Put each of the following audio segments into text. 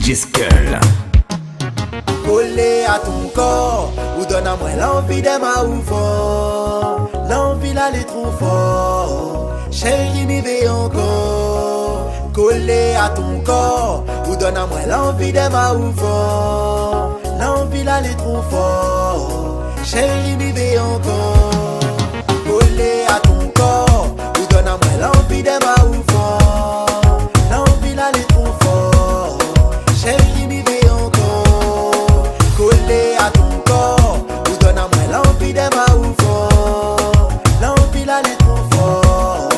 DJ Skull. Collé à ton corps, ou donne à moi l'envie de ma oufo. L'envie d'aller trop fort, chérie m'y veille encore. Collé à ton corps, ou donne à moi l'envie de ma oufo. L'envie d'aller trop fort, chérie m'y veille encore. Collé à ton corps, ou donne à moi l'envie de ma oufo. L'envie d'aller trop fort, chérie m'y veille encore. Collé à ton corps, ou donne à moi l'envie de ma oufo. L'envie d'aller trop fort,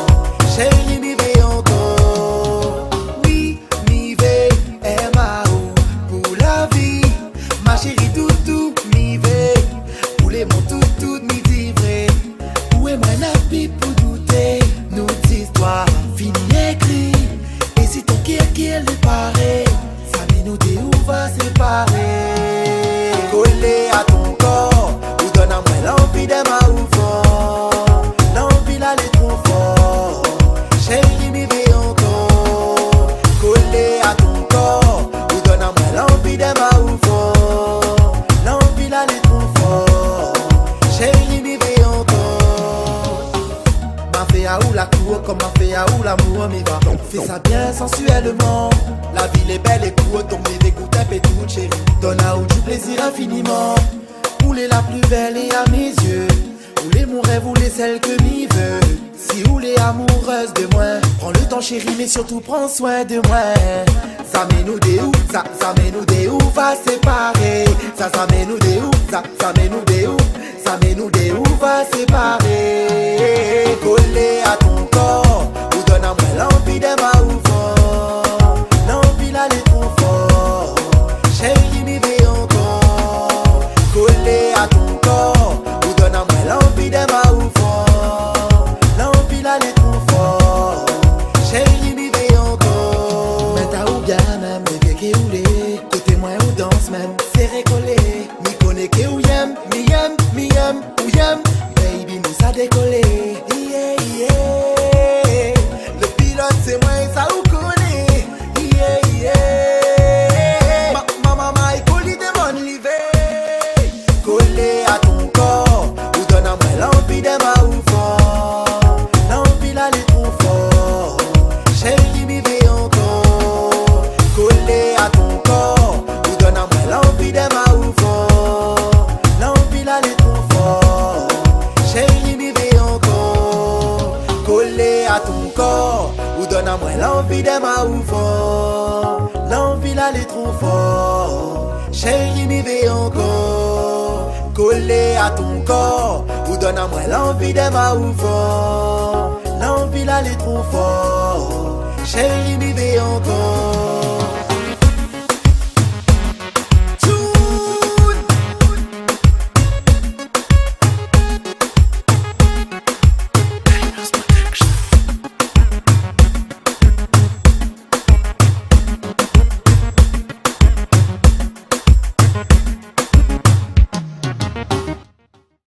chérie m'y veille encore. Oui, m'y veille, est ma ou pour la vie. Ma chérie toutou, m'y veille, pour les mon toutou, m'y dit vrai. Où est moi la pipe pour douter, nous histoire finie écrit. Et si ton cœur qui est pareil, ça met nous des où va séparer. Collé à ton corps, ou donne à moi l'envie de ma oufo. L'envie d'aller trop fort, chérie m'y veille encore. Collé à ton corps, ou donne à moi l'envie de ma oufo. L'envie d'aller trop fort, chérie m'y veille encore. M'a fait à où la cour, comme m'a fait à où l'amour m'y va. Fais ça bien sensuellement. La ville est belle et courte, donc m'y dégoûte un peu tout chérie. Donne à où du plaisir infiniment. Où est la plus belle et à mes yeux. Où est mon rêve, où est celle que m'y veut. Si où est amoureuse de moi. Prends le temps chérie, mais surtout prends soin de moi. Ça met nous des où, ça met nous des où va séparer. Ça met nous des où, ça met nous des où. Ça met nous des où va séparer. Collé à ton corps, ou donne à moi l'envie de ma oufo. L'envie d'aller trop fort, chérie m'y veille encore. Collé à ton corps, ou donne à moi l'envie de ma oufo. L'envie d'aller trop fort, chérie m'y veille encore. Mais t'as ou bien même, le vieux qui roulé. Côté moi ou danse même, c'est récollé. Mi connaît que ou yem, mi yem, ou yem. Baby nous a décollé. Yeah, yeah. Le pilote c'est moi et ça ou connaît. Yeah, yeah. Maman est collée de mon livet. Collé à ton corps, ou donne à moi l'envie de ma oufo. L'envie d'aller trop fort, chérie m'y veille encore. Collé à ton corps, ou donne à moi l'envie de ma oufo. L'envie d'aller trop fort, chérie m'y veille encore. Collé à ton corps, ou donne à moi l'envie de ma oufo. L'envie d'aller trop fort, chérie m'y veille encore. Collé à ton corps, ou donne à moi l'envie de ma oufo. L'envie d'aller trop fort, chérie m'y veille encore.